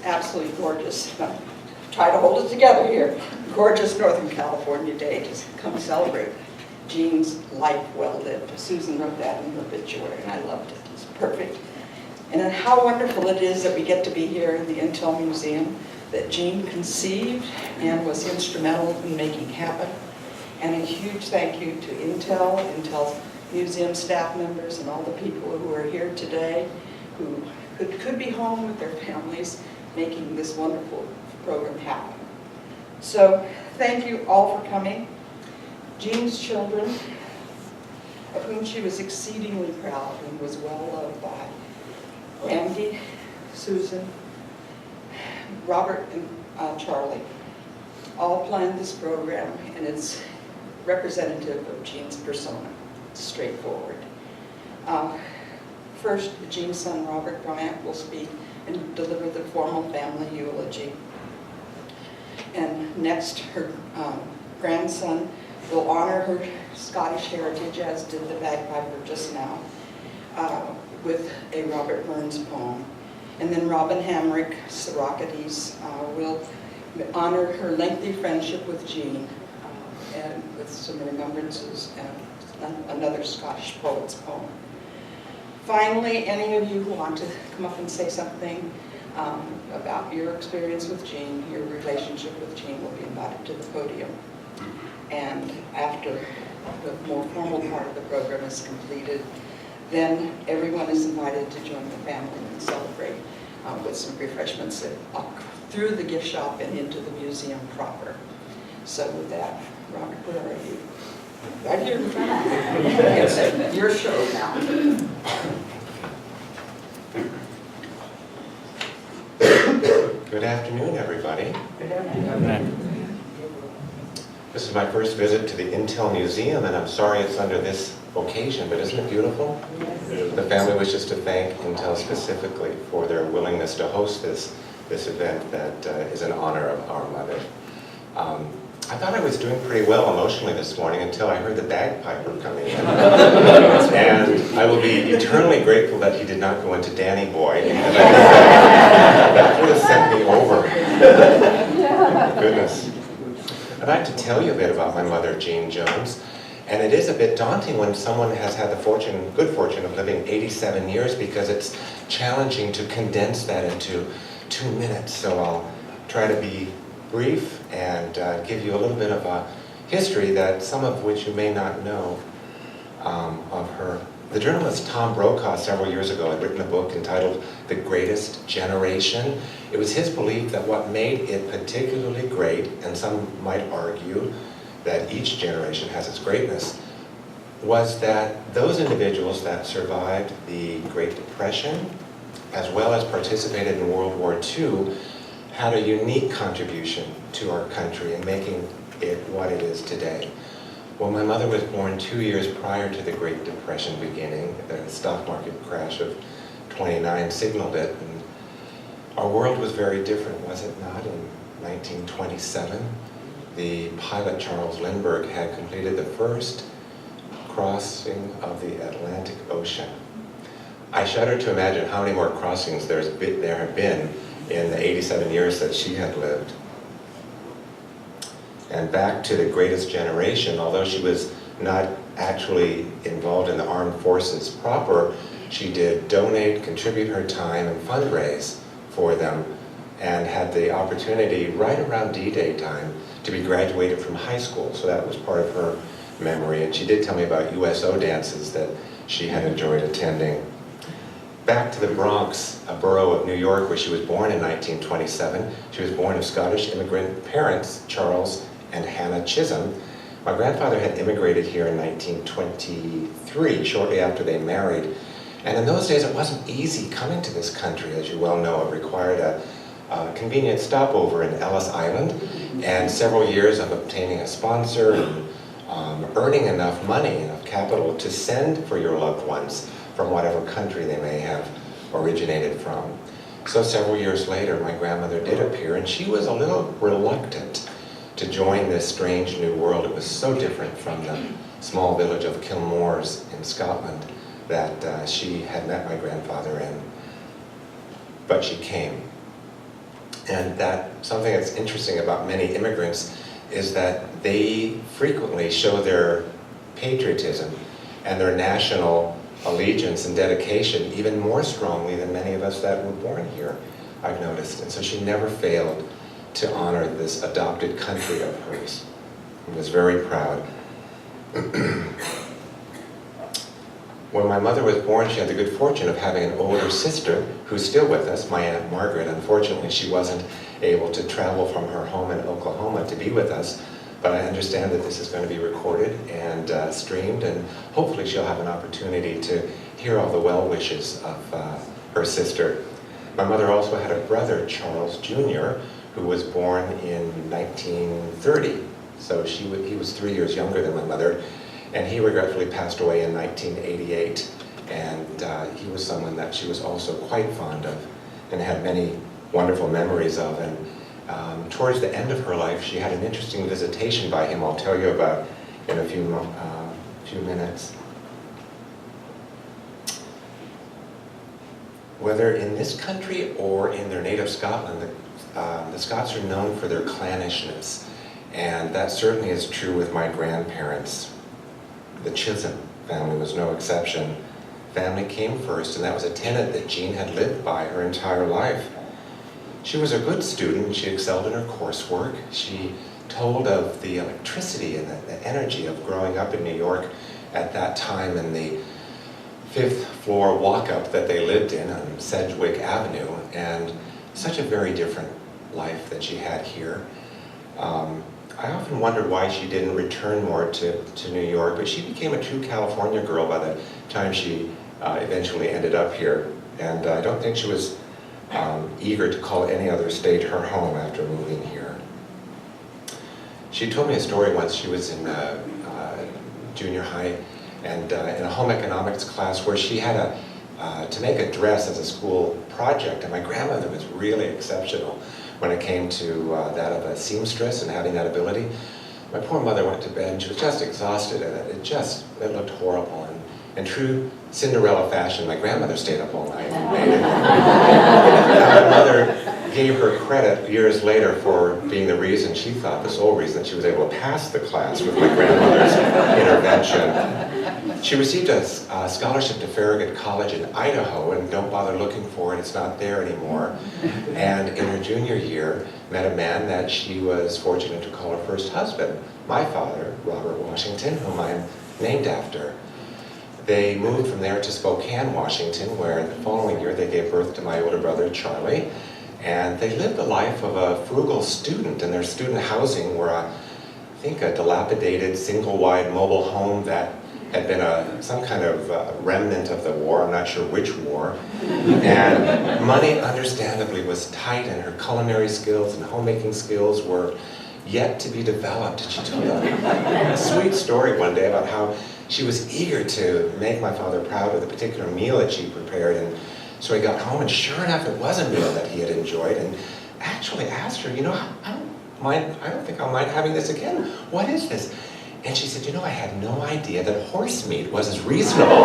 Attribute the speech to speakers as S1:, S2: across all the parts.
S1: absolutely gorgeous. Try to hold it together here. Gorgeous Northern California day to come celebrate Jean's life well lived. Susan wrote that in her obituary, and I loved it. It's perfect. And then how wonderful it is that we get to be here in the Intel Museum that Jean conceived and was instrumental in making happen. And a huge thank you to Intel, Intel's museum staff members, and all the people who are here today who could be home with their families making this wonderful program happen. So thank you all for coming. Jean's children, of whom she was exceedingly proud and was well loved by, Randy, Susan, Robert, and Charlie, all planned this program, and it's representative of Jean's persona. It's straightforward. First, Jean's son, Robert Bryant, will speak and deliver the formal family eulogy. And next, her grandson will honor her Scottish heritage, as did the bagpiper just now, with a Robert Burns poem. And then Robin Hamrick, Siracides, will honor her lengthy friendship with Jean, and with some remembrances and another Scottish poet's poem. Finally, any of you who want to come up and say something about your experience with Jean, your relationship with Jean, will be invited to the podium. And after the more formal part of the program is completed, then everyone is invited to join the family and celebrate with some refreshments through the gift shop and into the museum proper. So with that, Robert, where are you? Right here in front of you. It's your show now.
S2: Good afternoon, everybody.
S1: Good afternoon.
S2: This is my first visit to the Intel Museum, and I'm sorry it's under this occasion, but isn't it beautiful?
S1: Yes.
S2: The family wishes to thank Intel specifically for their willingness to host this event that is in honor of our mother. I thought I was doing pretty well emotionally this morning until I heard the bagpiper coming in. And I will be eternally grateful that he did not go into Danny Boy, because that would have sent me over. Goodness. I'd like to tell you a bit about my mother, Jean Jones. And it is a bit daunting when someone has had the good fortune of living 87 years, because it's challenging to condense that into 2 minutes. So I'll try to be brief and give you a little bit of a history that some of which you may not know of her. The journalist Tom Brokaw several years ago had written a book entitled The Greatest Generation. It was his belief that what made it particularly great, and some might argue that each generation has its greatness, was that those individuals that survived the Great Depression, as well as participated in World War II, had a unique contribution to our country in making it what it is today. Well, my mother was born 2 years prior to the Great Depression beginning. The stock market crash of '29 signaled it, and our world was very different, was it not? In 1927, the pilot Charles Lindbergh had completed the first crossing of the Atlantic Ocean. I shudder to imagine how many more crossings there have been in the 87 years that she had lived. And back to the greatest generation, although she was not actually involved in the armed forces proper, she did donate, contribute her time, and fundraise for them, and had the opportunity right around D-Day time to be graduated from high school. So that was part of her memory. And she did tell me about USO dances that she had enjoyed attending. Back to the Bronx, a borough of New York, where she was born in 1927. She was born of Scottish immigrant parents, Charles and Hannah Chisholm. My grandfather had immigrated here in 1923, shortly after they married. And in those days, it wasn't easy coming to this country, as you well know. It required a convenient stopover in Ellis Island, and several years of obtaining a sponsor and earning enough money, enough capital to send for your loved ones from whatever country they may have originated from. So several years later, my grandmother did appear, and she was a little reluctant to join this strange new world. It was so different from the small village of Kilmoors in Scotland that she had met my grandfather in. But she came. And that something that's interesting about many immigrants is that they frequently show their patriotism and their national allegiance and dedication even more strongly than many of us that were born here, I've noticed. And so she never failed to honor this adopted country of hers and was very proud. When my mother was born, she had the good fortune of having an older sister who's still with us, my Aunt Margaret. Unfortunately, she wasn't able to travel from her home in Oklahoma to be with us, but I understand that this is going to be recorded and streamed, and hopefully she'll have an opportunity to hear all the well wishes of her sister. My mother also had a brother, Charles Jr., who was born in 1930. So he was 3 years younger than my mother, and he regretfully passed away in 1988. And he was someone that she was also quite fond of and had many wonderful memories of. And towards the end of her life, she had an interesting visitation by him I'll tell you about in a few minutes. Whether in this country or in their native Scotland, the Scots are known for their clannishness. And that certainly is true with my grandparents. The Chisholm family was no exception. Family came first, and that was a tenet that Jean had lived by her entire life. She was a good student. She excelled in her coursework. She told of the electricity and the energy of growing up in New York at that time in the 5th floor walk-up that they lived in on Sedgwick Avenue, and such a very different life that she had here. I often wondered why she didn't return more to New York, but she became a true California girl by the time she eventually ended up here. And I don't think she was eager to call any other state her home after moving here. She told me a story once. She was in junior high and in a home economics class where she had to make a dress as a school project, and my grandmother was really exceptional when it came to that of a seamstress and having that ability. My poor mother went to bed and she was just exhausted, and it looked horrible. And in true Cinderella fashion, my grandmother stayed up all night and made it. My mother gave her credit years later for being the reason, she thought, the sole reason that she was able to pass the class with my grandmother's intervention. She received a scholarship to Farragut College in Idaho, and don't bother looking for it, it's not there anymore. And in her junior year, met a man that she was fortunate to call her first husband, my father, Robert Washington, whom I'm named after. They moved from there to Spokane, Washington, where the following year they gave birth to my older brother, Charlie. And they lived the life of a frugal student, and their student housing were, I think, a dilapidated, single-wide mobile home that had been some kind of remnant of the war, I'm not sure which war. And money, understandably, was tight, and her culinary skills and homemaking skills were yet to be developed. And she told a sweet story one day about how she was eager to make my father proud of the particular meal that she prepared. And so he got home, and sure enough, it was a meal that he had enjoyed, and actually asked her, I don't think I'll mind having this again. What is this? And she said, I had no idea that horse meat was as reasonable.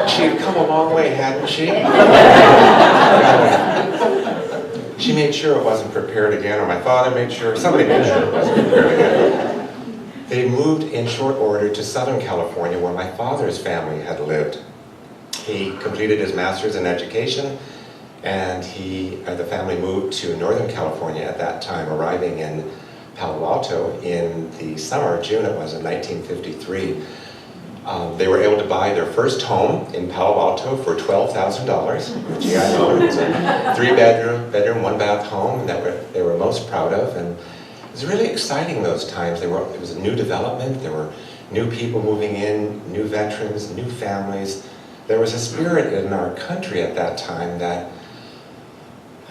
S2: She'd come a long way, hadn't she? She made sure it wasn't prepared again, or my father made sure, somebody made sure it wasn't prepared again. They moved in short order to Southern California, where my father's family had lived. He completed his master's in education, and the family moved to Northern California at that time, arriving in Palo Alto in the summer, June it was, in 1953. They were able to buy their first home in Palo Alto for $12,000. Gee, I know, it was a 3-bedroom, 1-bath home that they were most proud of. And it was really exciting those times. It was a new development. There were new people moving in, new veterans, new families. There was a spirit in our country at that time that,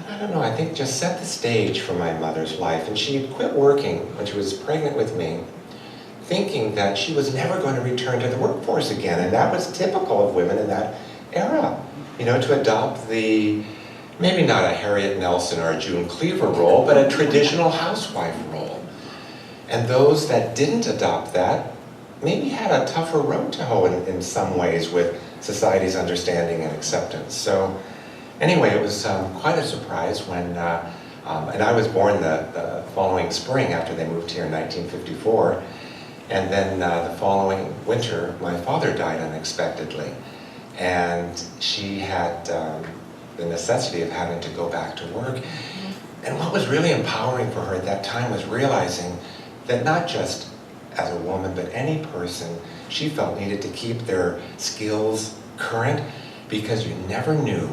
S2: I don't know, I think just set the stage for my mother's life. And she had quit working when she was pregnant with me, thinking that she was never going to return to the workforce again. And that was typical of women in that era, to adopt maybe not a Harriet Nelson or a June Cleaver role, but a traditional housewife role. And those that didn't adopt that maybe had a tougher road to hoe in some ways with society's understanding and acceptance. So Anyway, it was quite a surprise when, and I was born the following spring after they moved here in 1954, and then the following winter, my father died unexpectedly, and she had the necessity of having to go back to work. And what was really empowering for her at that time was realizing that not just as a woman, but any person she felt needed to keep their skills current, because you never knew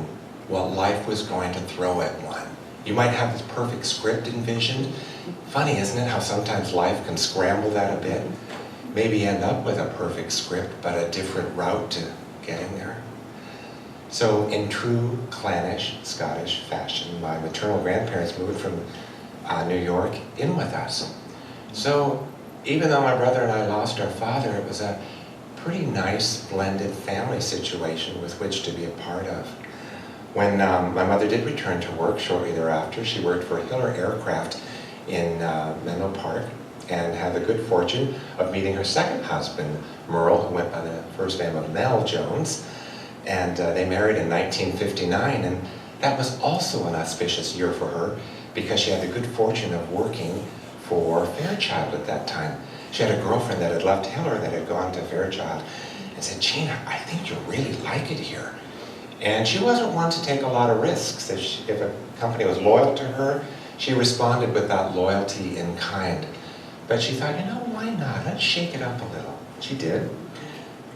S2: what life was going to throw at one. You might have this perfect script envisioned. Funny, isn't it, how sometimes life can scramble that a bit? Maybe end up with a perfect script, but a different route to getting there. So in true clannish Scottish fashion, my maternal grandparents moved from New York in with us. So even though my brother and I lost our father, it was a pretty nice blended family situation with which to be a part of. When my mother did return to work shortly thereafter, she worked for Hiller Aircraft in Menlo Park and had the good fortune of meeting her second husband, Merle, who went by the first name of Mel Jones. And they married in 1959, and that was also an auspicious year for her because she had the good fortune of working for Fairchild at that time. She had a girlfriend that had left Hiller that had gone to Fairchild and said, "Gene, I think you'll really like it here." And she wasn't one to take a lot of risks. If a company was loyal to her, she responded with that loyalty in kind. But she thought, why not? Let's shake it up a little. She did.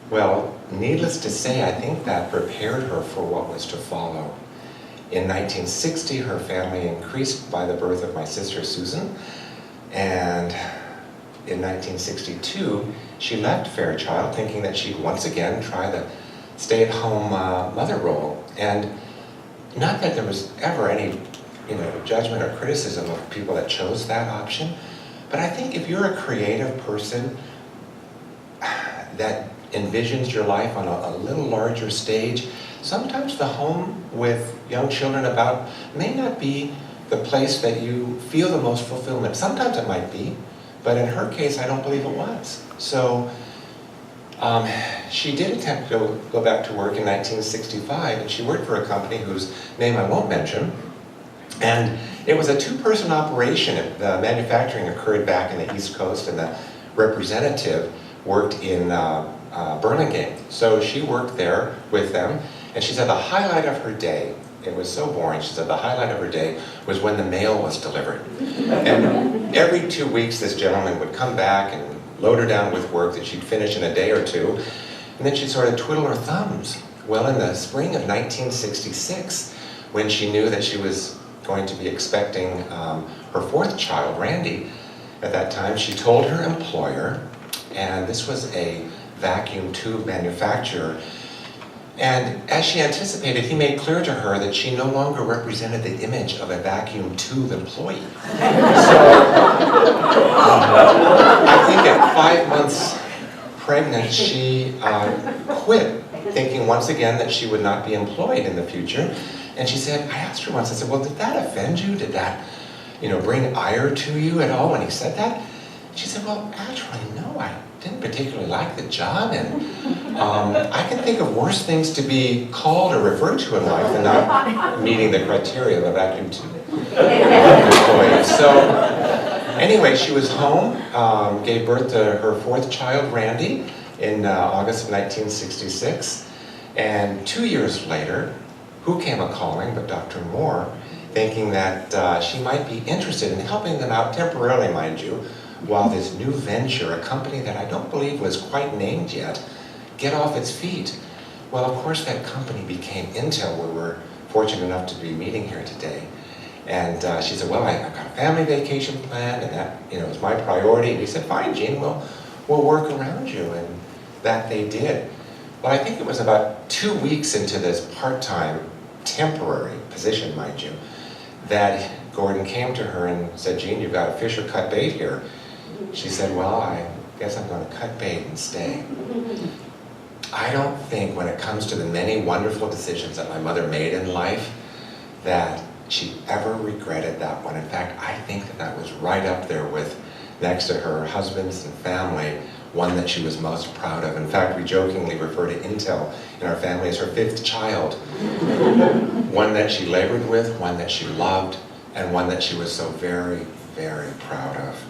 S2: Well, needless to say, I think that prepared her for what was to follow. In 1960, her family increased by the birth of my sister Susan, and in 1962, she left Fairchild thinking that she'd once again try the stay-at-home mother role. And not that there was ever any judgment or criticism of people that chose that option, but I think if you're a creative person that envisions your life on a little larger stage, sometimes the home with young children about may not be the place that you feel the most fulfillment. Sometimes it might be, but in her case, I don't believe it was. So she did attempt to go back to work in 1965, and she worked for a company whose name I won't mention. And it was a two-person operation. The manufacturing occurred back in the East Coast, and the representative worked in Burlingame. So she worked there with them, and she said the highlight of her day, it was so boring, she said the highlight of her day was when the mail was delivered. And every 2 weeks this gentleman would come back and load her down with work that she'd finish in a day or two, and then she'd sort of twiddle her thumbs. Well, in the spring of 1966, when she knew that she was going to be expecting her fourth child, Randy, at that time, she told her employer, and this was a vacuum tube manufacturer, and as she anticipated, he made clear to her that she no longer represented the image of a vacuum tube employee. So, I think at 5 months pregnant, she quit, thinking once again that she would not be employed in the future. And she said, I asked her once, I said, well, did that offend you? Did that, bring ire to you at all when he said that? She said, well, actually, no, I didn't particularly like the job, and I can think of worse things to be called or referred to in life than not meeting the criteria of a vacuum tube employee. So anyway, she was home, gave birth to her fourth child, Randy, in August of 1966, and 2 years later, who came a-calling but Dr. Moore, thinking that she might be interested in helping them out temporarily, mind you, while this new venture, a company that I don't believe was quite named yet, get off its feet. Well, of course, that company became Intel, where we're fortunate enough to be meeting here today. And she said, well, I've got a family vacation planned, and that is my priority. And he said, fine, Gene, we'll work around you. And that they did. Well, I think it was about 2 weeks into this part-time, temporary position, mind you, that Gordon came to her and said, Gene, you've got a fish or cut bait here. She said, well, I guess I'm going to cut bait and stay. I don't think when it comes to the many wonderful decisions that my mother made in life that she ever regretted that one. In fact, I think that was right up there with, next to her husband's and family, one that she was most proud of. In fact, we jokingly refer to Intel in our family as her 5th child. One that she labored with, one that she loved, and one that she was so very, very proud of.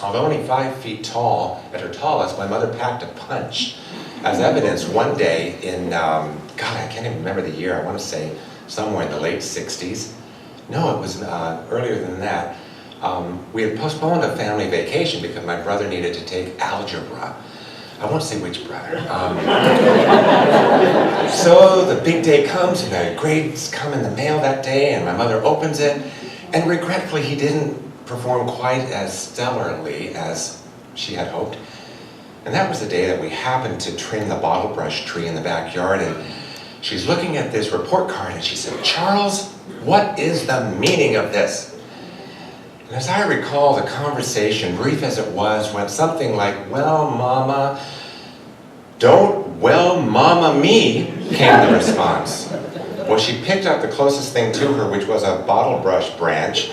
S2: Although only 5 feet tall, at her tallest, my mother packed a punch. As evidence, one day in, God, I can't even remember the year, I want to say somewhere in the late 60s. No, it was earlier than that. We had postponed a family vacation because my brother needed to take algebra. I won't say which brother. So the big day comes, and the grades come in the mail that day, and my mother opens it, and regretfully he didn't perform quite as stellarly as she had hoped. And that was the day that we happened to trim the bottle brush tree in the backyard, and she's looking at this report card and she said, "Charles, what is the meaning of this?" And as I recall, the conversation, brief as it was, went something like, "Well, Mama, don't well Mama me," came the response. Well, she picked up the closest thing to her, which was a bottle brush branch.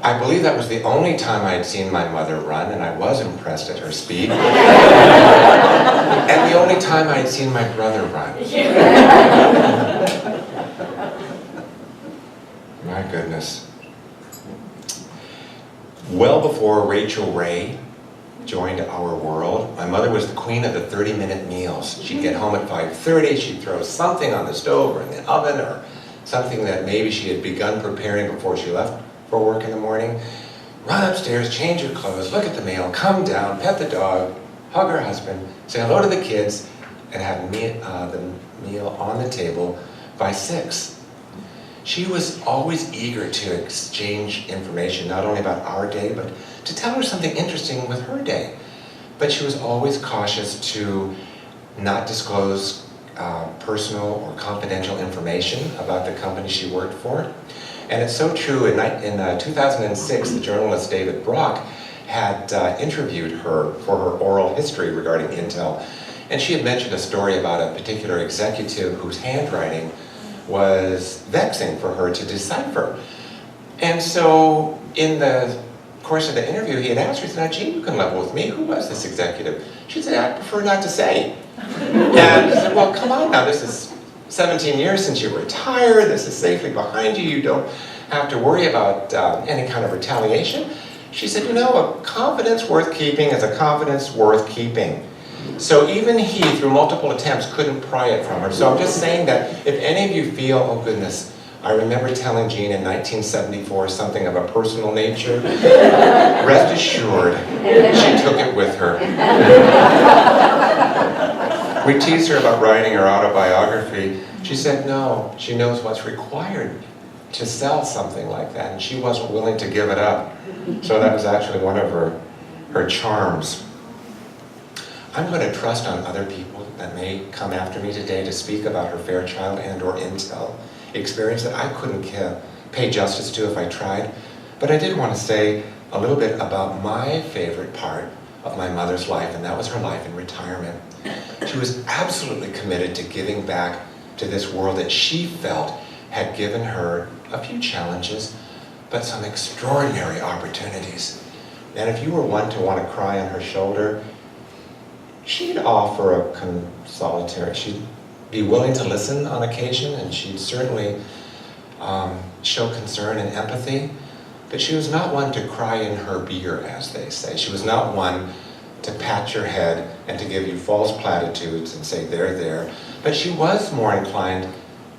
S2: I believe that was the only time I had seen my mother run, and I was impressed at her speed. And the only time I had seen my brother run. My goodness. Well before Rachel Ray joined our world, my mother was the queen of the 30-minute meals. She'd get home at 5:30, she'd throw something on the stove or in the oven, or something that maybe she had begun preparing before she left for work in the morning, run upstairs, change her clothes, look at the mail, come down, pet the dog, hug her husband, say hello to the kids, and have the meal on the table by 6. She was always eager to exchange information, not only about our day, but to tell her something interesting with her day. But she was always cautious to not disclose personal or confidential information about the company she worked for. And it's so true, in 2006, the journalist David Brock had interviewed her for her oral history regarding Intel. And she had mentioned a story about a particular executive whose handwriting was vexing for her to decipher. And so in the course of the interview, he had asked her, he said, "Now, Jean, you can level with me. Who was this executive?" She said, "I prefer not to say." And he said, "Well, come on now, this is 17 years since you retired, this is safely behind you, you don't have to worry about any kind of retaliation." She said, "You know, a confidence worth keeping is a confidence worth keeping." So even he, through multiple attempts, couldn't pry it from her. So I'm just saying that if any of you feel, oh goodness, I remember telling Jean in 1974 something of a personal nature, rest assured, she took it with her. We teased her about writing her autobiography. She said no, she knows what's required to sell something like that, and she wasn't willing to give it up. So that was actually one of her charms. I'm going to trust on other people that may come after me today to speak about her Fairchild and or Intel experience that I couldn't pay justice to if I tried. But I did want to say a little bit about my favorite part of my mother's life, and that was her life in retirement. She was absolutely committed to giving back to this world that she felt had given her a few challenges, but some extraordinary opportunities. And if you were one to want to cry on her shoulder, she'd offer a consolatory. She'd be willing to listen on occasion, and she'd certainly show concern and empathy, but she was not one to cry in her beer, as they say. She was not one to pat your head and to give you false platitudes and say, there. But she was more inclined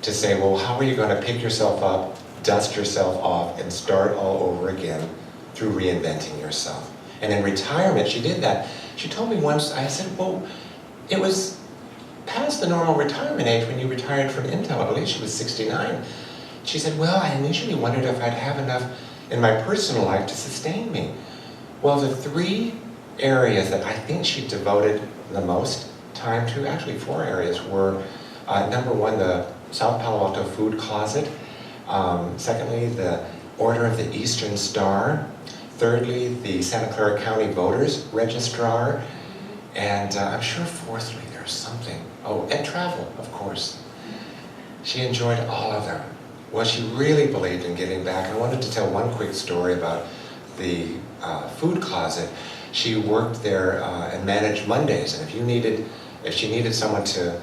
S2: to say, well, how are you going to pick yourself up, dust yourself off, and start all over again through reinventing yourself? And in retirement, she did that. She told me once, I said, well, it was past the normal retirement age when you retired from Intel. I believe she was 69. She said, well, I initially wondered if I'd have enough in my personal life to sustain me. Well, the 3 areas that I think she devoted the most time to, actually 4 areas, were number 1, the South Palo Alto Food Closet. Secondly, the Order of the Eastern Star. Thirdly, the Santa Clara County Voters Registrar. And I'm sure fourthly, there's something. Oh, and travel, of course. She enjoyed all of them. Well, she really believed in giving back. I wanted to tell one quick story about the food closet. She worked there and managed Mondays, and if she needed someone to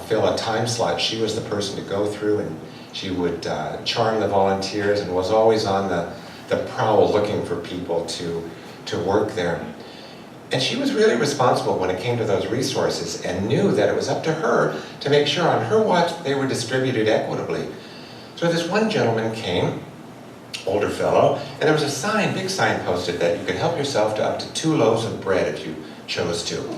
S2: fill a time slot, she was the person to go through, and she would charm the volunteers and was always on the prowl looking for people to work there. And she was really responsible when it came to those resources and knew that it was up to her to make sure on her watch they were distributed equitably. So this one gentleman came, older fellow, and there was a sign, big sign posted that you could help yourself to up to 2 loaves of bread if you chose to.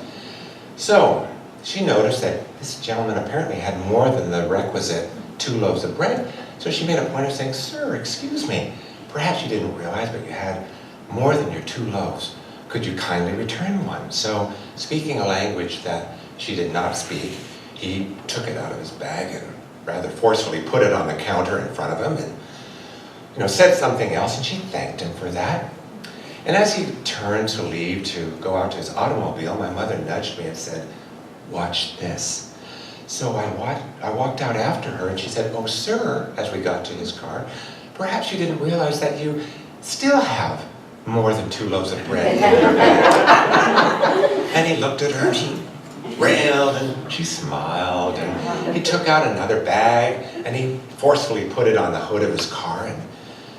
S2: So she noticed that this gentleman apparently had more than the requisite 2 loaves of bread. So she made a point of saying, "Sir, excuse me, perhaps you didn't realize, but you had more than your 2 loaves. Could you kindly return one?" So, speaking a language that she did not speak, he took it out of his bag and rather forcefully put it on the counter in front of him and said something else, and she thanked him for that. And as he turned to leave to go out to his automobile, my mother nudged me and said, "Watch this." So I walked out after her, and she said, "Oh, sir," as we got to his car, "perhaps you didn't realize that you still have more than 2 loaves of bread in your bag." And he looked at her, and she railed, and she smiled, and he took out another bag, and he forcefully put it on the hood of his car, and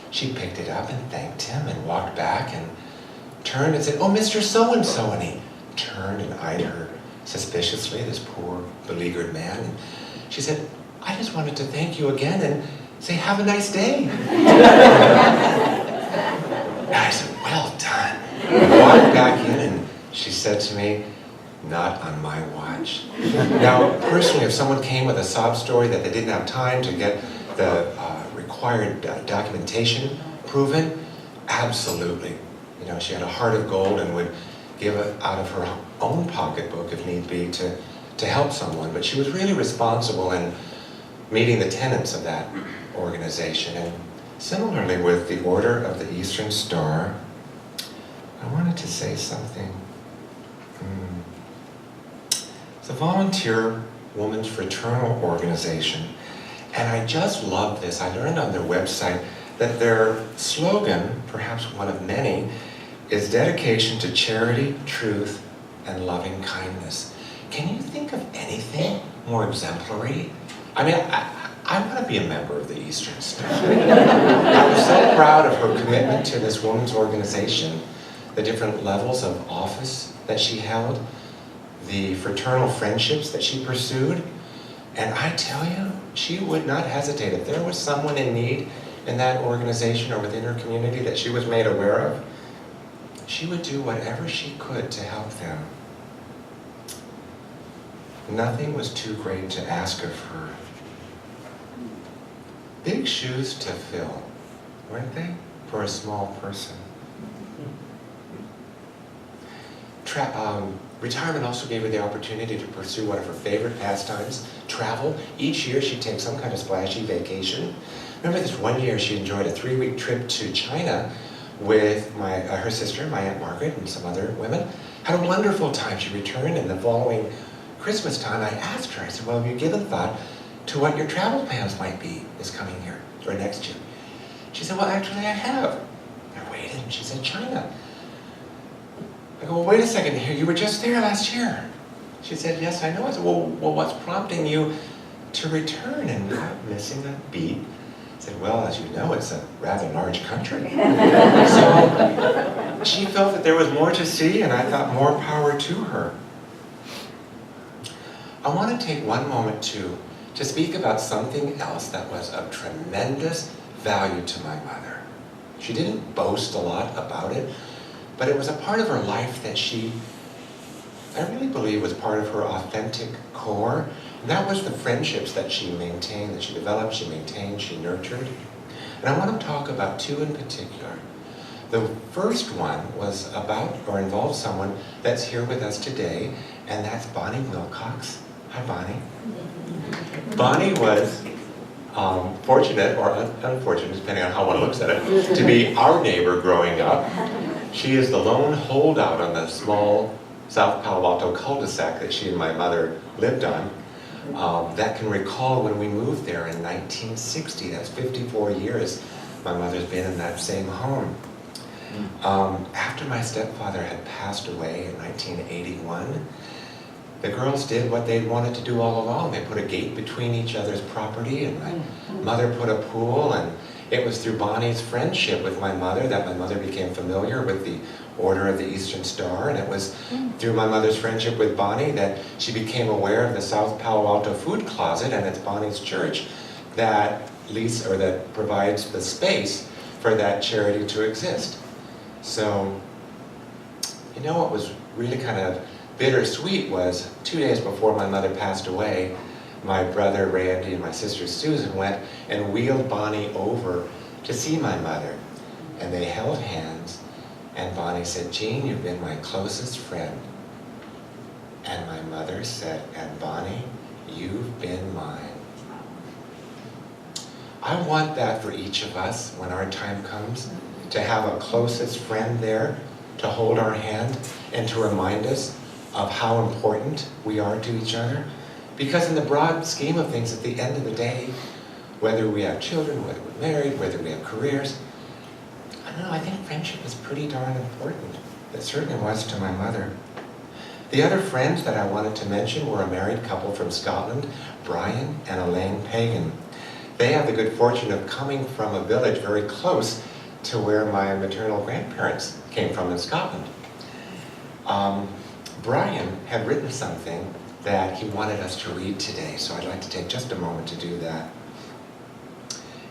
S2: she picked it up and thanked him and walked back and turned and said, "Oh, Mr. So-and-so," and he turned and eyed her suspiciously, this poor, beleaguered man. And she said, "I just wanted to thank you again and say, have a nice day." And I said, "Well done." I walked back in, and she said to me, "Not on my watch." Now, personally, if someone came with a sob story that they didn't have time to get the required documentation proven, absolutely. She had a heart of gold and would give it out of her own pocketbook, if need be, to help someone. But she was really responsible in meeting the tenets of that organization. And similarly with the Order of the Eastern Star, I wanted to say something. It's a volunteer women's fraternal organization, and I just love this. I learned on their website that their slogan, perhaps one of many, is dedication to charity, truth, and loving kindness. Can you think of anything more exemplary? I mean, I want to be a member of the Eastern Star. I was so proud of her commitment to this women's organization, the different levels of office that she held, the fraternal friendships that she pursued. And I tell you, she would not hesitate. If there was someone in need in that organization or within her community that she was made aware of, she would do whatever she could to help them. Nothing was too great to ask of her. Big shoes to fill, weren't they, for a small person? Retirement also gave her the opportunity to pursue one of her favorite pastimes, travel. Each year she'd take some kind of splashy vacation. Remember this one year she enjoyed a 3-week trip to China with her sister, my Aunt Margaret, and some other women. Had a wonderful time. She returned, and the following Christmas time I asked her, I said, "Well, have you given thought to what your travel plans might be this coming year or next year?" She said, "Well, actually I have." I waited, and she said, "China." I go, "Well, wait a second here, you were just there last year." She said, "Yes, I know." I said, well, what's prompting you to return?" And without missing a beat, I said, "Well, as you know, it's a rather large country." So she felt that there was more to see, and I thought more power to her. I want to take one moment to speak about something else that was of tremendous value to my mother. She didn't boast a lot about it, but it was a part of her life that I really believe was part of her authentic core. And that was the friendships that she maintained, that she developed, she maintained, she nurtured. And I want to talk about 2 in particular. The first one was about or involved someone that's here with us today, and that's Bonnie Wilcox. Hi, Bonnie. Bonnie was fortunate or unfortunate, depending on how one looks at it, to be our neighbor growing up. She is the lone holdout on the small South Palo Alto cul-de-sac that she and my mother lived on. that can recall when we moved there in 1960. That's 54 years my mother's been in that same home. After my stepfather had passed away in 1981, the girls did what they wanted to do all along. They put a gate between each other's property, and my mother put a pool, and it was through Bonnie's friendship with my mother that my mother became familiar with the Order of the Eastern Star, and it was through my mother's friendship with Bonnie that she became aware of the South Palo Alto Food Closet, and it's Bonnie's church that that provides the space for that charity to exist. So, you know what was really kind of bittersweet was 2 days before my mother passed away, my brother Randy and my sister Susan went and wheeled Bonnie over to see my mother. And they held hands, and Bonnie said, "Jean, you've been my closest friend." And my mother said, "And Bonnie, you've been mine." I want that for each of us when our time comes, to have a closest friend there, to hold our hand and to remind us of how important we are to each other. Because in the broad scheme of things, at the end of the day, whether we have children, whether we're married, whether we have careers, I don't know, I think friendship is pretty darn important. It certainly was to my mother. The other friends that I wanted to mention were a married couple from Scotland, Brian and Elaine Pagan. They have the good fortune of coming from a village very close to where my maternal grandparents came from in Scotland. Brian had written something that he wanted us to read today, so I'd like to take just a moment to do that.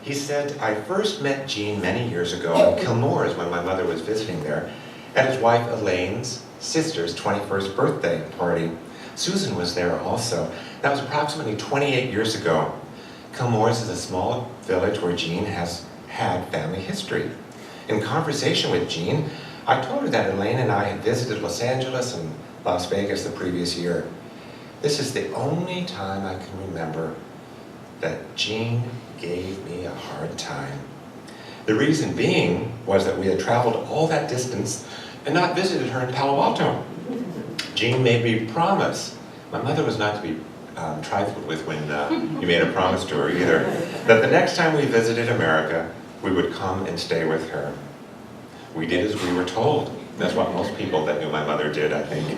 S2: He said, "I first met Jean many years ago in Kilmore's when my mother was visiting there, at his wife Elaine's sister's 21st birthday party. Susan was there also. That was approximately 28 years ago. Kilmore's is a small village where Jean has had family history. In conversation with Jean, I told her that Elaine and I had visited Los Angeles and Las Vegas the previous year. This is the only time I can remember that Jean gave me a hard time. The reason being was that we had traveled all that distance and not visited her in Palo Alto. Jean made me promise. My mother was not to be trifled with when you made a promise to her either, that the next time we visited America, we would come and stay with her. We did as we were told. That's what most people that knew my mother did, I think.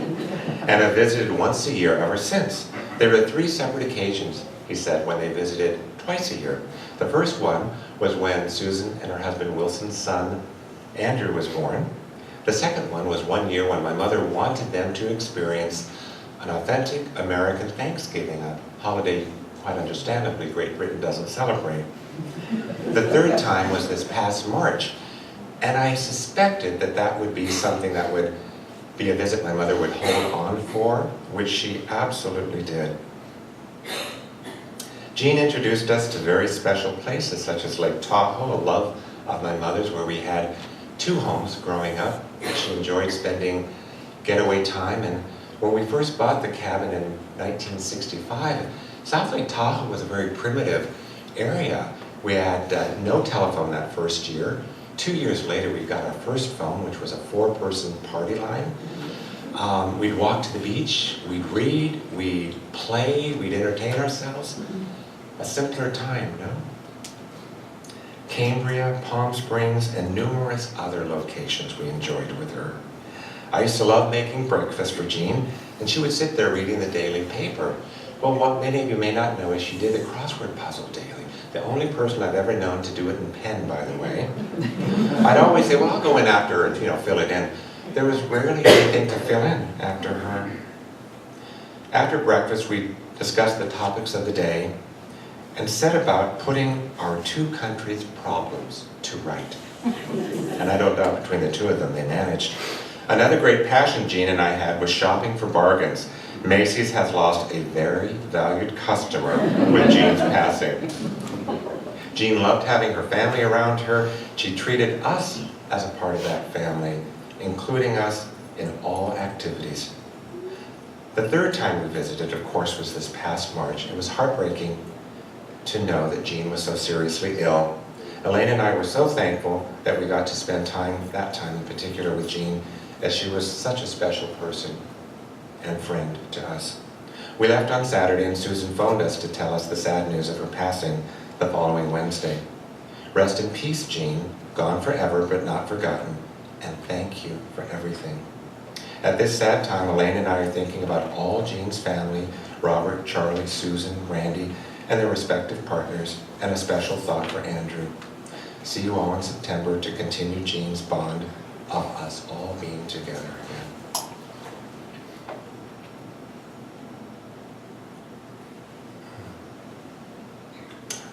S2: And have visited once a year ever since. There were 3 separate occasions, he said, when they visited twice a year. The first one was when Susan and her husband Wilson's son, Andrew, was born. The second one was one year when my mother wanted them to experience an authentic American Thanksgiving, a holiday, quite understandably, Great Britain doesn't celebrate. The third time was this past March, and I suspected that that would be something that would be a visit my mother would hold on for, which she absolutely did. Jean introduced us to very special places, such as Lake Tahoe, a love of my mother's, where we had 2 homes growing up. She enjoyed spending getaway time, and when we first bought the cabin in 1965, South Lake Tahoe was a very primitive area. We had no telephone that first year. 2 years later, we got our first phone, which was a 4-person party line. We'd walk to the beach, we'd read, we'd play, we'd entertain ourselves. A simpler time, no? Cambria, Palm Springs, and numerous other locations we enjoyed with her. I used to love making breakfast for Jean, and she would sit there reading the daily paper. Well, what many of you may not know is she did the crossword puzzle daily. The only person I've ever known to do it in pen, by the way. I'd always say, well, I'll go in after her and, fill it in. There was rarely anything to fill in after her. After breakfast, we discussed the topics of the day and set about putting our 2 countries' problems to right. And I don't doubt between the 2 of them they managed. Another great passion Jean and I had was shopping for bargains. Macy's has lost a very valued customer with Jean's passing. Jean loved having her family around her. She treated us as a part of that family, including us in all activities. The third time we visited, of course, was this past March. It was heartbreaking to know that Jean was so seriously ill. Elaine and I were so thankful that we got to spend that time in particular with Jean, as she was such a special person and friend to us. We left on Saturday and Susan phoned us to tell us the sad news of her passing the following Wednesday. Rest in peace, Jean, gone forever but not forgotten, and thank you for everything. At this sad time, Elaine and I are thinking about all Jean's family, Robert, Charlie, Susan, Randy, and their respective partners, and a special thought for Andrew. See you all in September to continue Jean's bond of us all being together again.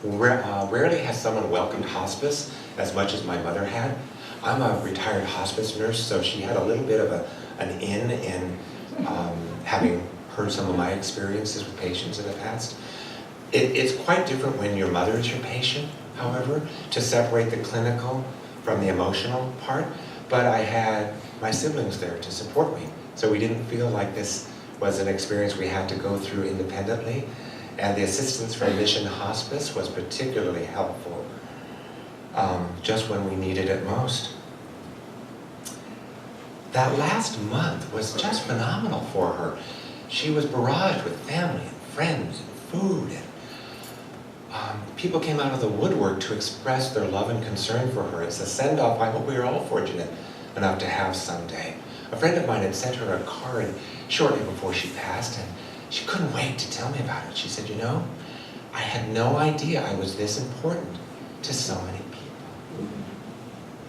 S2: Rarely has someone welcomed hospice as much as my mother had. I'm a retired hospice nurse, so she had a little bit of an in having heard some of my experiences with patients in the past. It's quite different when your mother is your patient, however, to separate the clinical from the emotional part. But I had my siblings there to support me, so we didn't feel like this was an experience we had to go through independently. And the assistance from Mission Hospice was particularly helpful, just when we needed it most. That last month was just phenomenal for her. She was barraged with family and friends and food, and people came out of the woodwork to express their love and concern for her. It's a send-off I hope we are all fortunate enough to have someday. A friend of mine had sent her a card shortly before she passed, and she couldn't wait to tell me about it. She said, you know, I had no idea I was this important to so many people.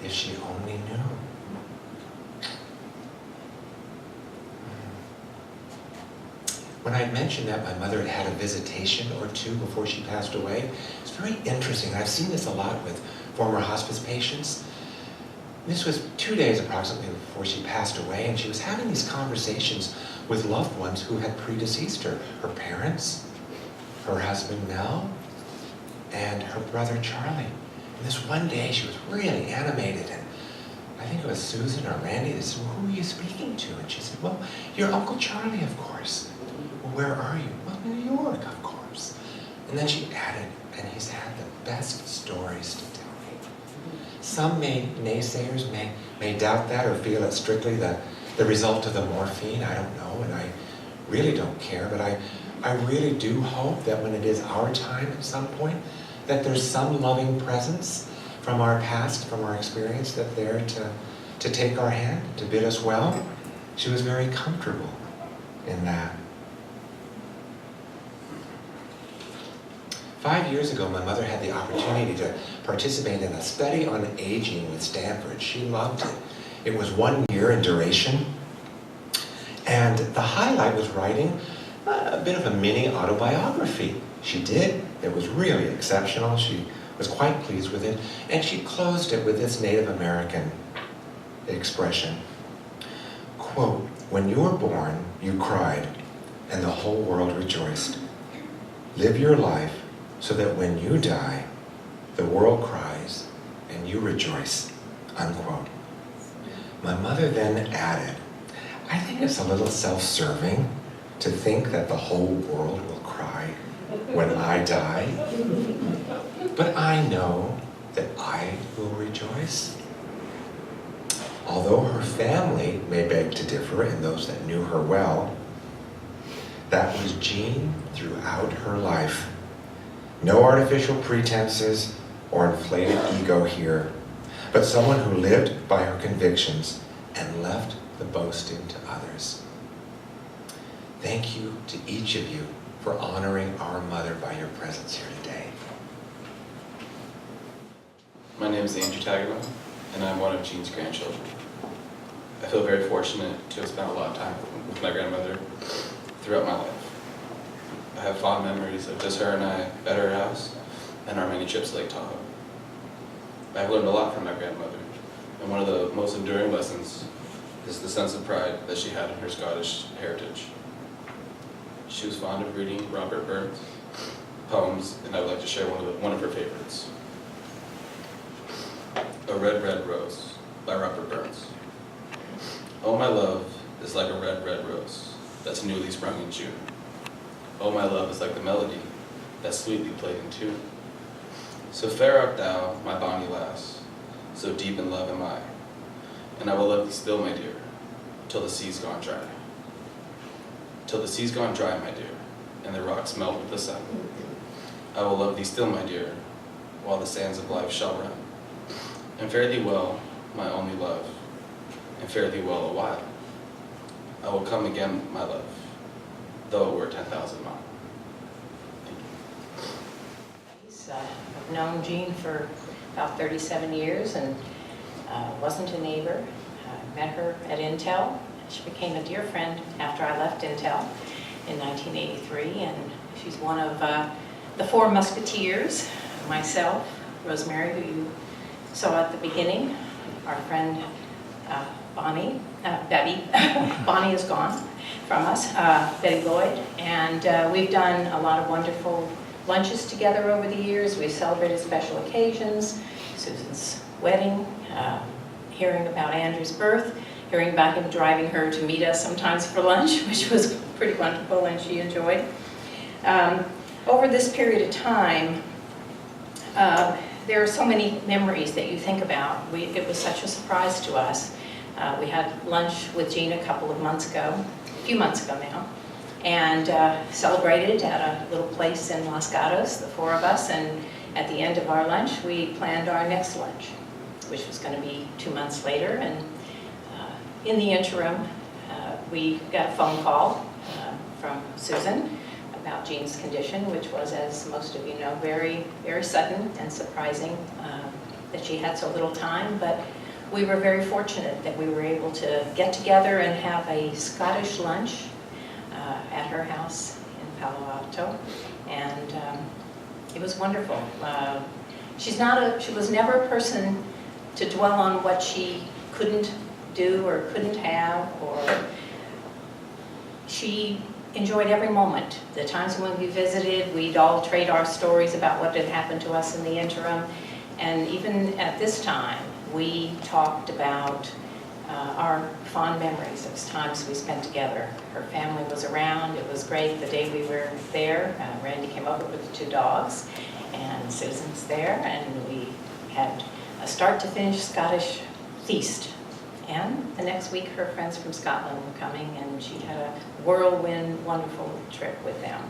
S2: If she only knew. When I mentioned that my mother had had a visitation or two before she passed away, it's very interesting. I've seen this a lot with former hospice patients. This was 2 days approximately before she passed away, and she was having these conversations with loved ones who had predeceased her. Her parents, her husband Mel, and her brother Charlie. And this one day she was really animated, and I think it was Susan or Randy that said, well, who are you speaking to? And she said, well, your Uncle Charlie, of course. Well, where are you? Well, New York, of course. And then she added, and he's had the best stories to tell me. Some naysayers may doubt that or feel it's strictly the result of the morphine. I don't know, and I really don't care, but I really do hope that when it is our time at some point, that there's some loving presence from our past, from our experience, that there to take our hand, to bid us well. She was very comfortable in that. 5 years ago, my mother had the opportunity to participate in a study on aging with Stanford. She loved it. It was 1 year in duration, and the highlight was writing a bit of a mini autobiography. She did. It was really exceptional. She was quite pleased with it, and she closed it with this Native American expression. Quote, when you were born, you cried, and the whole world rejoiced. Live your life so that when you die, the world cries and you rejoice, unquote. My mother then added, I think it's a little self-serving to think that the whole world will cry when I die, but I know that I will rejoice. Although her family may beg to differ, and those that knew her well, that was Jean throughout her life. No artificial pretenses or inflated ego here, but someone who lived by her convictions and left the boasting to others. Thank you to each of you for honoring our mother by your presence here today.
S3: My name is Andrew Tagaman, and I'm one of Jean's grandchildren. I feel very fortunate to have spent a lot of time with my grandmother throughout my life. I have fond memories of just her and I at her house and our many trips to Lake Tahoe. I've learned a lot from my grandmother, and one of the most enduring lessons is the sense of pride that she had in her Scottish heritage. She was fond of reading Robert Burns poems, and I would like to share one of her favorites. A Red, Red Rose by Robert Burns. Oh, my love is like a red, red rose that's newly sprung in June. Oh, my love is like the melody that's sweetly played in tune. So fair art thou, my bonny lass, so deep in love am I, and I will love thee still, my dear, till the sea's gone dry. Till the sea's gone dry, my dear, and the rocks melt with the sun. I will love thee still, my dear, while the sands of life shall run. And fare thee well, my only love, and fare thee well a while. I will come again, my love, though it were 10,000 miles.
S4: I've known Jean for about 37 years and wasn't a neighbor. I met her at Intel. She became a dear friend after I left Intel in 1983, and she's one of the four musketeers, myself, Rosemary, who you saw at the beginning, our friend Bonnie, Betty. Bonnie is gone from us, Betty Lloyd, and we've done a lot of wonderful lunches together over the years. We've celebrated special occasions, Susan's wedding, hearing about Andrew's birth, hearing about him driving her to meet us sometimes for lunch, which was pretty wonderful and she enjoyed. Over this period of time, there are so many memories that you think about. It was such a surprise to us. We had lunch with Jean a few months ago now, and celebrated at a little place in Los Gatos, the four of us, and at the end of our lunch, we planned our next lunch, which was going to be 2 months later, and in the interim, we got a phone call from Susan about Jean's condition, which was, as most of you know, very, very sudden and surprising that she had so little time, but we were very fortunate that we were able to get together and have a Scottish lunch at her house in Palo Alto, and it was wonderful. She was never a person to dwell on what she couldn't do or couldn't have, or she enjoyed every moment. The times when we visited, we'd all trade our stories about what had happened to us in the interim, and even at this time, we talked about our fond memories of times we spent together. Her family was around. It was great the day we were there. Randy came over with the 2 dogs, and Susan's there, and we had a start-to-finish Scottish feast. And the next week, her friends from Scotland were coming, and she had a whirlwind, wonderful trip with them.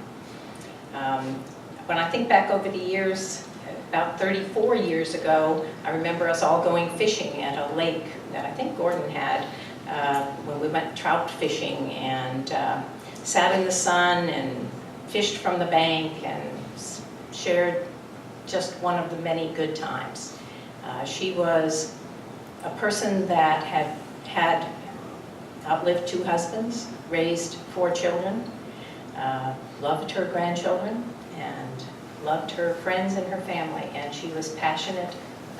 S4: When I think back over the years, about 34 years ago, I remember us all going fishing at a lake that I think Gordon had when we went trout fishing, and sat in the sun and fished from the bank and shared just one of the many good times. She was a person that had outlived 2 husbands, raised 4 children, loved her grandchildren, and loved her friends and her family, and she was passionate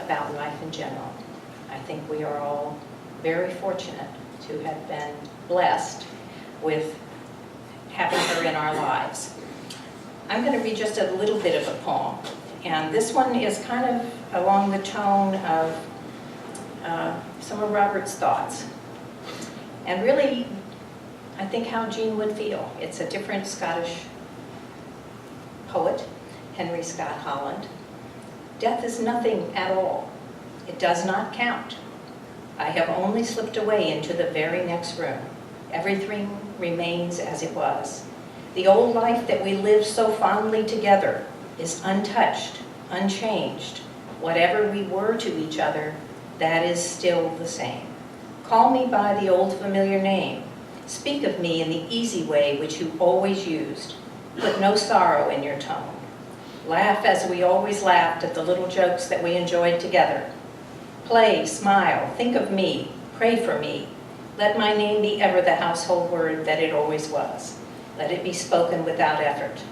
S4: about life in general. I think we are all very fortunate to have been blessed with having her in our lives. I'm going to read just a little bit of a poem, and this one is kind of along the tone of some of Robert's thoughts, and really, I think how Jean would feel. It's a different Scottish poet, Henry Scott Holland. Death is nothing at all. It does not count. I have only slipped away into the very next room. Everything remains as it was. The old life that we lived so fondly together is untouched, unchanged. Whatever we were to each other, that is still the same. Call me by the old familiar name. Speak of me in the easy way which you always used. Put no sorrow in your tone. Laugh as we always laughed at the little jokes that we enjoyed together. Play, smile, think of me, pray for me. Let my name be ever the household word that it always was. Let it be spoken without effort.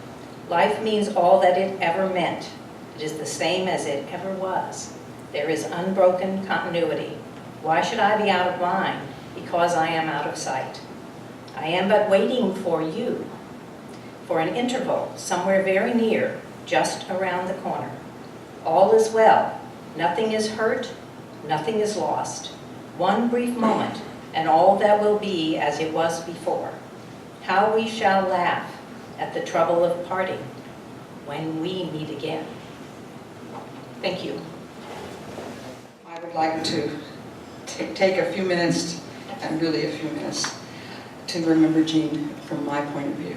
S4: Life means all that it ever meant. It is the same as it ever was. There is unbroken continuity. Why should I be out of line? Because I am out of sight. I am but waiting for you, for an interval somewhere very near, just around the corner. All is well. Nothing is hurt. Nothing is lost. One brief moment, and all that will be as it was before. How we shall laugh at the trouble of parting when we meet again. Thank you.
S1: I would like to take a few minutes, and really a few minutes, to remember Jean from my point of view.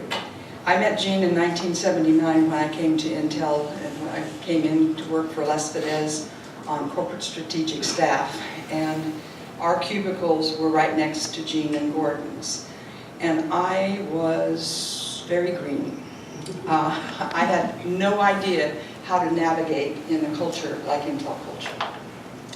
S1: I met Jean in 1979 when I came to Intel, and when I came in to work for Les Fidesz on corporate strategic staff. And our cubicles were right next to Jean and Gordon's. And I was very green. I had no idea how to navigate in a culture like Intel culture.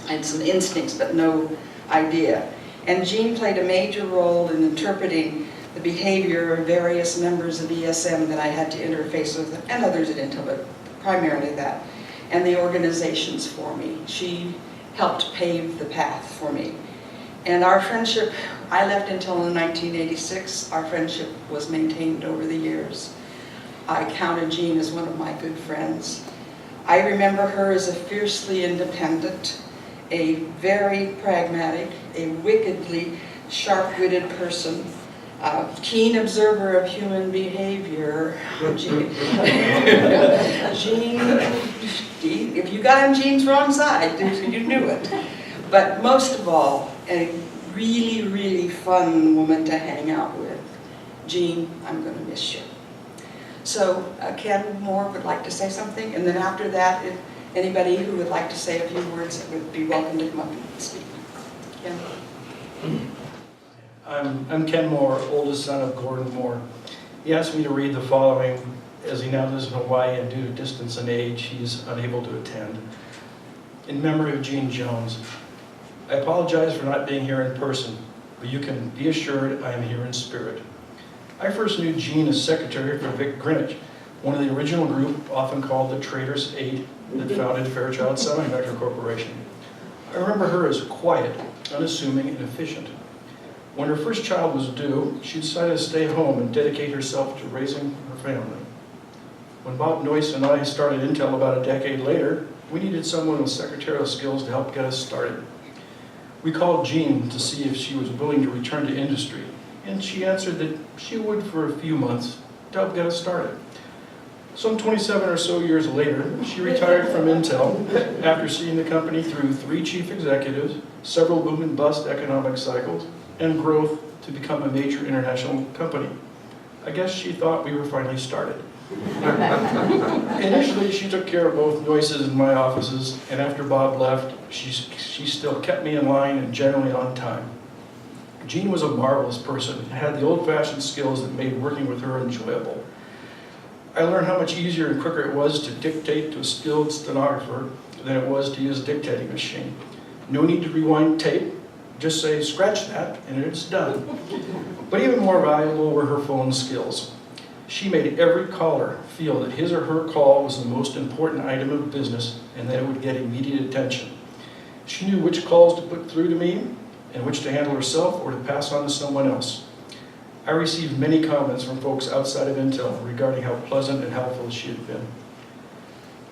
S1: I had some instincts, but no idea. And Jean played a major role in interpreting the behavior of various members of ESM that I had to interface with, and others at Intel, but primarily that, and the organizations for me. She helped pave the path for me. And our friendship, I left Intel in 1986. Our friendship was maintained over the years. I counted Jean as one of my good friends. I remember her as a fiercely independent, a very pragmatic, a wickedly sharp-witted person, a keen observer of human behavior. Jean, if you got on Jean's wrong side, you knew it. But most of all, a really, really fun woman to hang out with. Jean, I'm going to miss you. So Ken Moore would like to say something, and then after that, if anybody who would like to say a few words would be welcome to come up and speak. Ken?
S5: I'm Ken Moore, oldest son of Gordon Moore. He asked me to read the following. As he now lives in Hawaii and due to distance and age, he's unable to attend. In memory of Jean Jones, I apologize for not being here in person, but you can be assured I am here in spirit. I first knew Jean as secretary for Vic Greenwich, one of the original group, often called the Traders 8, that founded Fairchild Semiconductor Corporation. I remember her as quiet, unassuming, and efficient. When her first child was due, she decided to stay home and dedicate herself to raising her family. When Bob Noyce and I started Intel about a decade later, we needed someone with secretarial skills to help get us started. We called Jean to see if she was willing to return to industry, and she answered that she would for a few months to help get us started. Some 27 or so years later, she retired from Intel after seeing the company through 3 chief executives, several boom and bust economic cycles, and growth to become a major international company. I guess she thought we were finally started. Initially, she took care of both Noyce's and my offices, and after Bob left, she still kept me in line and generally on time. Jean was a marvelous person and had the old-fashioned skills that made working with her enjoyable. I learned how much easier and quicker it was to dictate to a skilled stenographer than it was to use a dictating machine. No need to rewind tape, just say, scratch that, and it's done. But even more valuable were her phone skills. She made every caller feel that his or her call was the most important item of business and that it would get immediate attention. She knew which calls to put through to me and which to handle herself or to pass on to someone else. I received many comments from folks outside of Intel regarding how pleasant and helpful she had been.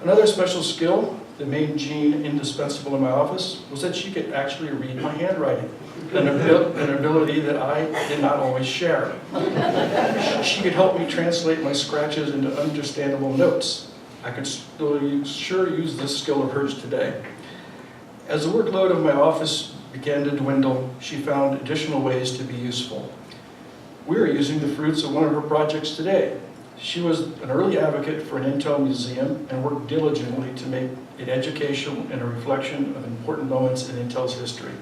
S5: Another special skill that made Jean indispensable in my office was that she could actually read my handwriting, an ability that I did not always share. She could help me translate my scratches into understandable notes. I could sure use this skill of hers today. As the workload of my office began to dwindle, she found additional ways to be useful. We are using the fruits of one of her projects today. She was an early advocate for an Intel museum and worked diligently to make it educational and a reflection of important moments in Intel's history.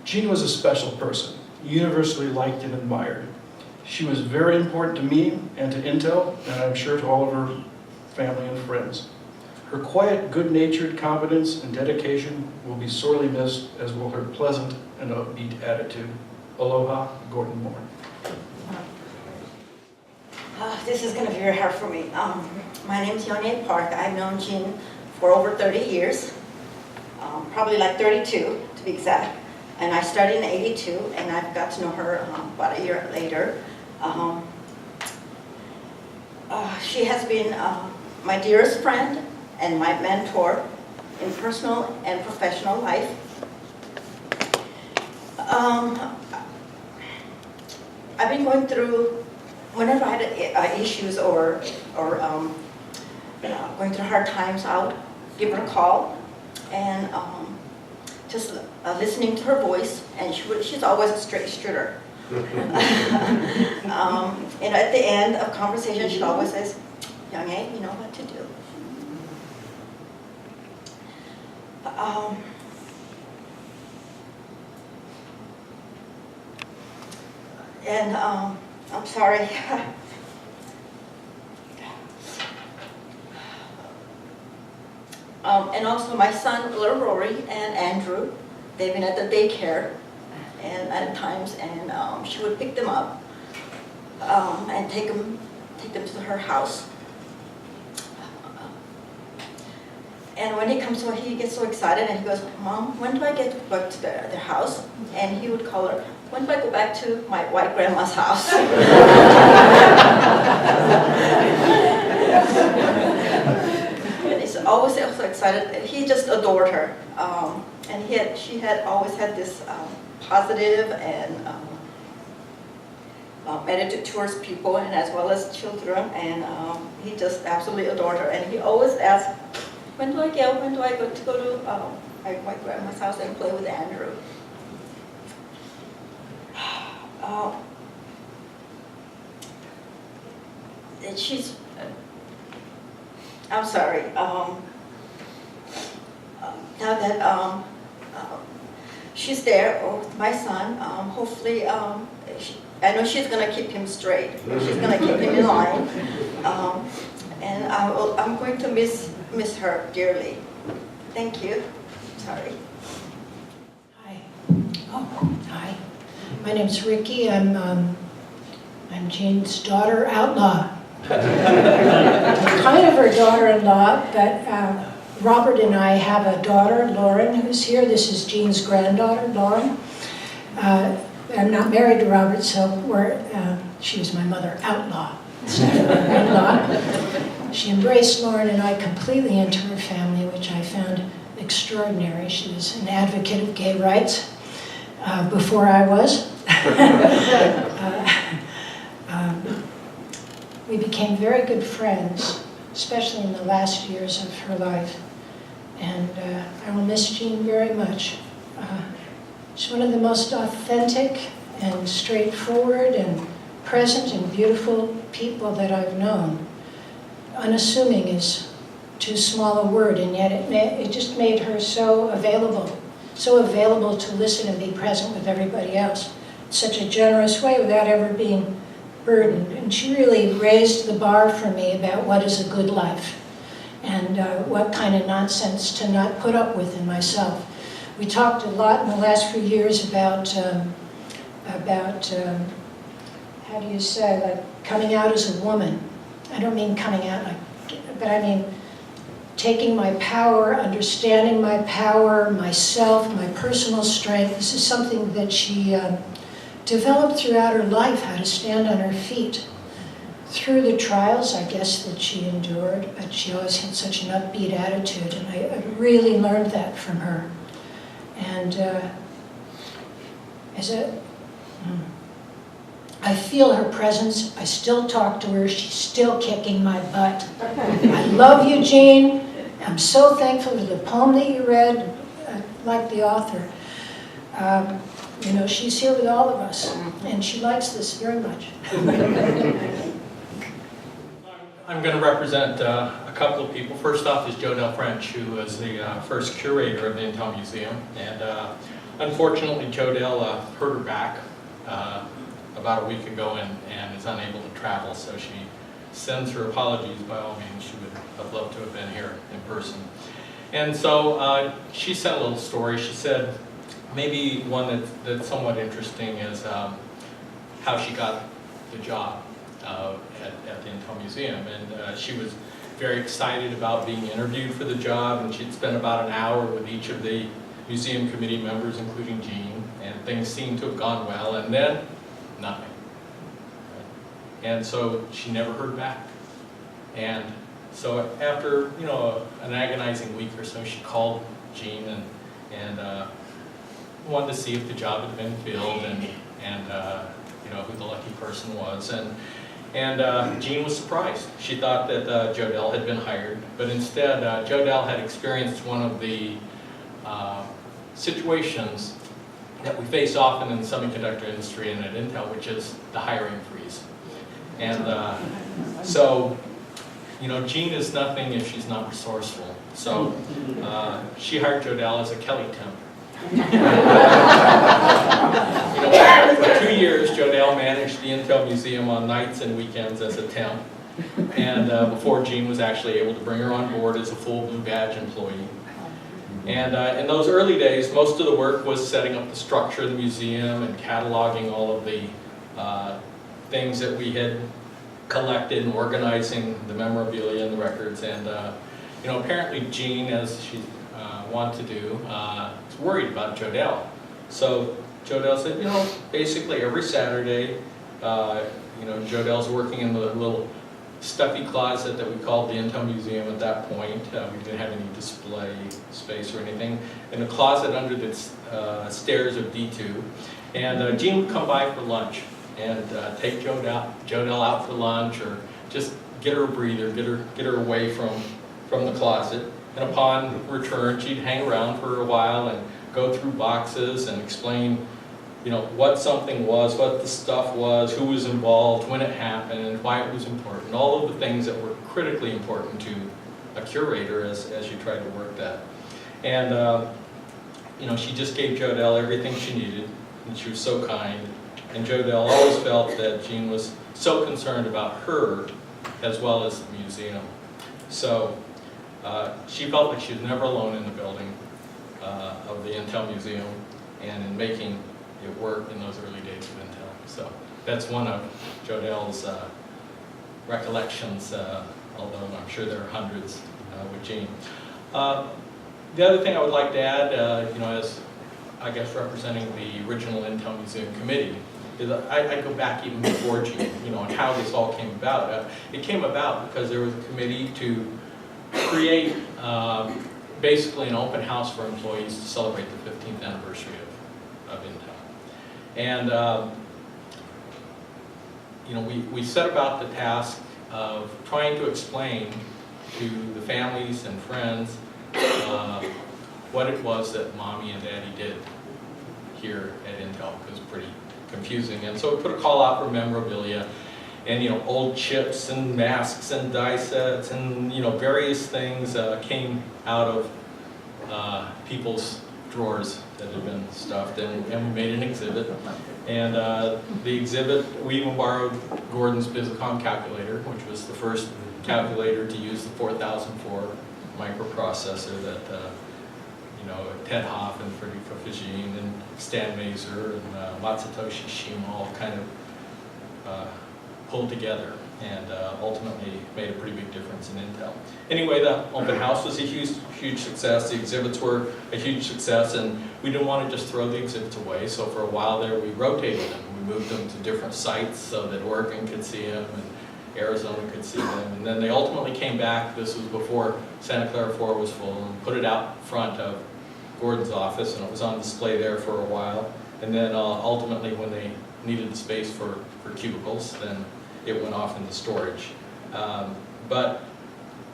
S5: Jean was a special person, universally liked and admired. She was very important to me and to Intel, and I'm sure to all of her family and friends. Her quiet, good-natured competence and dedication will be sorely missed, as will her pleasant and upbeat attitude. Aloha, Gordon Moore.
S6: This is going to be very hard for me. My name is Yonye Park. I've known Jean for over 30 years, probably like 32 to be exact. And I started in '82, and I've got to know her about a year later. She has been my dearest friend and my mentor in personal and professional life. I've been going through, whenever I had issues or going through hard times, I would give her a call and just listening to her voice, and she's always a straight shooter. And at the end of conversation, she always says, "Young A, you know what to do." I'm sorry. And also my son, little Rory, and Andrew, they've been at the daycare and at times, and she would pick them up and take them to her house. And when he comes home, he gets so excited and he goes, "Mom, when do I get back to their house?" And he would call her, "When do I go back to my white grandma's house?" And he's always so excited. He just adored her. And she had always had this positive and attitude towards people and as well as children. And he just absolutely adored her. And he always asked, "When do I go? When do I go to my grandma's house and play with Andrew?" And I'm sorry. Now that she's there with my son, hopefully, I know she's going to keep him straight. She's going to keep him in line. And I'm going to miss her dearly. Thank you. Sorry.
S7: Hi. Oh, hi. My name's Ricky. I'm Jean's daughter, outlaw. Kind of her daughter-in-law, but Robert and I have a daughter, Lauren, who's here. This is Jean's granddaughter, Lauren. I'm not married to Robert, so she was my mother, outlaw. Outlaw. She embraced Lauren and I completely into her family, which I found extraordinary. She was an advocate of gay rights before I was. We became very good friends, especially in the last years of her life. And I will miss Jean very much. She's one of the most authentic and straightforward and present and beautiful people that I've known. Unassuming is too small a word, and yet it just made her so available to listen and be present with everybody else in such a generous way without ever being burdened. And she really raised the bar for me about what is a good life and what kind of nonsense to not put up with in myself. We talked a lot in the last few years about how do you say, like coming out as a woman. I don't mean coming out but I mean taking my power, understanding my power, myself, my personal strength. This is something that she developed throughout her life, how to stand on her feet. Through the trials, I guess, that she endured, but she always had such an upbeat attitude, and I really learned that from her. And I feel her presence. I still talk to her. She's still kicking my butt. I love you, Jean. I'm so thankful for the poem that you read. I like the author. You know, she's here with all of us, and she likes this very much.
S8: I'm going to represent a couple of people. First off is Jodelle French, who was the first curator of the Intel Museum. And unfortunately, Jodelle hurt her back about a week ago and is unable to travel, so she sends her apologies. By all means, she would have loved to have been here in person. And so she sent a little story. She said, maybe one that's somewhat interesting is how she got the job at the Intel Museum. And she was very excited about being interviewed for the job, and she'd spent about an hour with each of the museum committee members, including Jean, and things seemed to have gone well, and then nothing. And so she never heard back. And so after, you know, an agonizing week or so, she called Jean and wanted to see if the job had been filled and you know, who the lucky person was. And Jean was surprised. She thought that Jodelle had been hired, but instead Jodelle had experienced one of the situations that we face often in the semiconductor industry and at Intel, which is the hiring freeze. And so, you know, Jean is nothing if she's not resourceful. So she hired Jodelle as a Kelly temp. You know, for 2 years, Jodelle managed the Intel Museum on nights and weekends as a temp, and before Jean was actually able to bring her on board as a full Blue Badge employee. And in those early days, most of the work was setting up the structure of the museum and cataloging all of the things that we had collected and organizing the memorabilia and the records. And you know, apparently Jean, as she wanted to do, is worried about Jodelle. So Jodelle said, you know, basically every Saturday, you know, Jodelle's working in the little stuffy closet that we called the Intel Museum at that point. We didn't have any display space or anything. In a closet under the stairs of D2. And Jean would come by for lunch and take Jodelle out for lunch, or just get her a breather, get her away from the closet. And upon return, she'd hang around for a while and go through boxes and explain, you know, what something was, what the stuff was, who was involved, when it happened, why it was important, all of the things that were critically important to a curator as you tried to work that. And, you know, she just gave Jodelle everything she needed, and she was so kind. And Jodelle always felt that Jean was so concerned about her as well as the museum. So she felt like she was never alone in the building of the Intel Museum and in making it work in those early days of Intel. So that's one of Jodelle's recollections, although I'm sure there are hundreds with Jean. The other thing I would like to add, you know, as I guess representing the original Intel Museum Committee, is I go back even before Jean, you know, and how this all came about. It came about because there was a committee to create basically an open house for employees to celebrate the 15th anniversary of Intel. And you know, we set about the task of trying to explain to the families and friends what it was that Mommy and Daddy did here at Intel. It was pretty confusing. And so we put a call out for memorabilia, and you know, old chips and masks and die sets and you know, various things came out of people's drawers that had been stuffed, and we made an exhibit. And the exhibit, we even borrowed Gordon's Bizicom calculator, which was the first calculator to use the 4004 microprocessor that you know, Ted Hoff and Freddie Fujin and Stan Mazer and Matsutoshi Shima all kind of pulled together, and ultimately made a pretty big difference in Intel. Anyway, the open house was a huge success. The exhibits were a huge success, and we didn't want to just throw the exhibits away. So for a while there, we rotated them. We moved them to different sites so that Oregon could see them and Arizona could see them. And then they ultimately came back. This was before Santa Clara 4 was full, and put it out front of Gordon's office, and it was on display there for a while. And then ultimately, when they needed the space for cubicles, then it went off into storage. But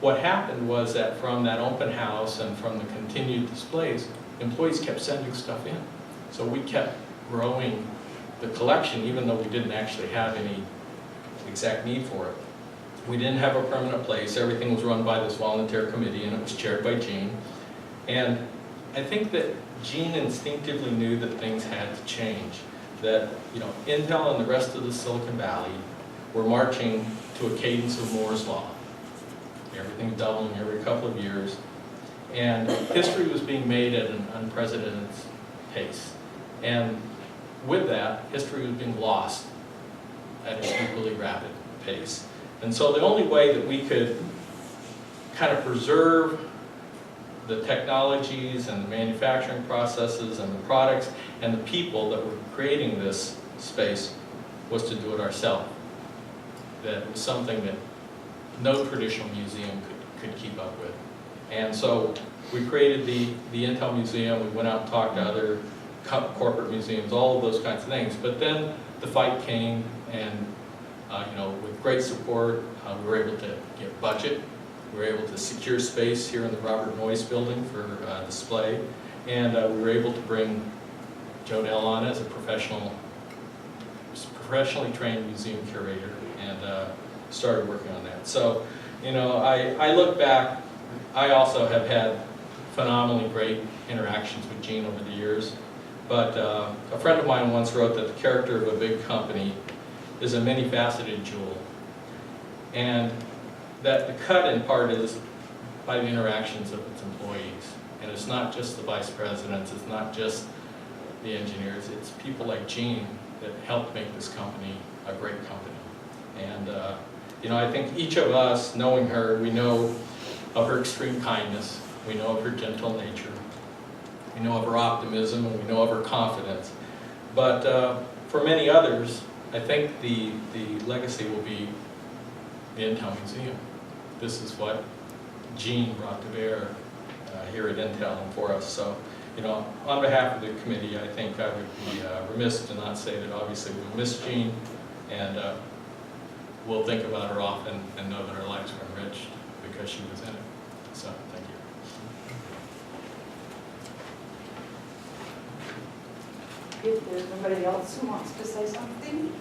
S8: what happened was that from that open house and from the continued displays, employees kept sending stuff in. So we kept growing the collection, even though we didn't actually have any exact need for it. We didn't have a permanent place. Everything was run by this volunteer committee, and it was chaired by Jean. And I think that Jean instinctively knew that things had to change. That, you know, Intel and the rest of the Silicon Valley were marching to a cadence of Moore's Law. Everything doubling every couple of years. And history was being made at an unprecedented pace. And with that, history was being lost at an equally rapid pace. And so the only way that we could kind of preserve the technologies and the manufacturing processes and the products and the people that were creating this space was to do it ourselves. That was something that no traditional museum could keep up with. And so we created the Intel Museum. We went out and talked to other corporate museums, all of those kinds of things. But then the fight came, and you know, with great support, we were able to get budget. We were able to secure space here in the Robert Noyce building for display. And we were able to bring Jodelle on as a professionally trained museum curator, and started working on that. So, you know, I look back, I also have had phenomenally great interactions with Jean over the years, but a friend of mine once wrote that the character of a big company is a many-faceted jewel, and that the cut in part is by the interactions of its employees. And it's not just the vice presidents, it's not just the engineers, it's people like Jean that helped make this company a great company. And you know, I think each of us, knowing her, we know of her extreme kindness, we know of her gentle nature, we know of her optimism, and we know of her confidence. But for many others, I think the legacy will be the Intel Museum. This is what Jean brought to bear here at Intel and for us. So, you know, on behalf of the committee, I think I would be remiss to not say that obviously we'll miss Jean, and we'll think about her often and know that our lives were enriched because she was in it. So, thank you.
S1: If there's nobody else who wants to say something,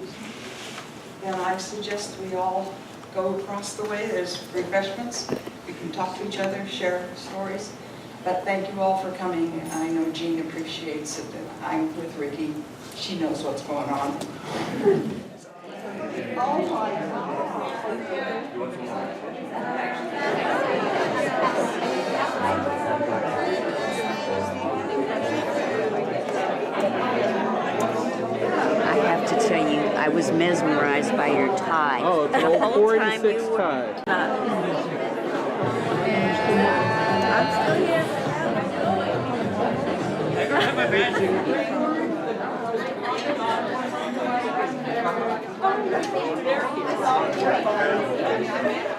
S1: then I suggest we all go across the way. There's refreshments. We can talk to each other, share stories. But thank you all for coming. I know Jean appreciates it. And I'm with Ricky. She knows what's going on.
S9: I have to tell you, I was mesmerized by your tie.
S10: Oh, it's an
S9: The
S10: old
S9: whole
S10: 486
S9: time you were-
S10: tie.
S9: I'm still here.
S1: They're here.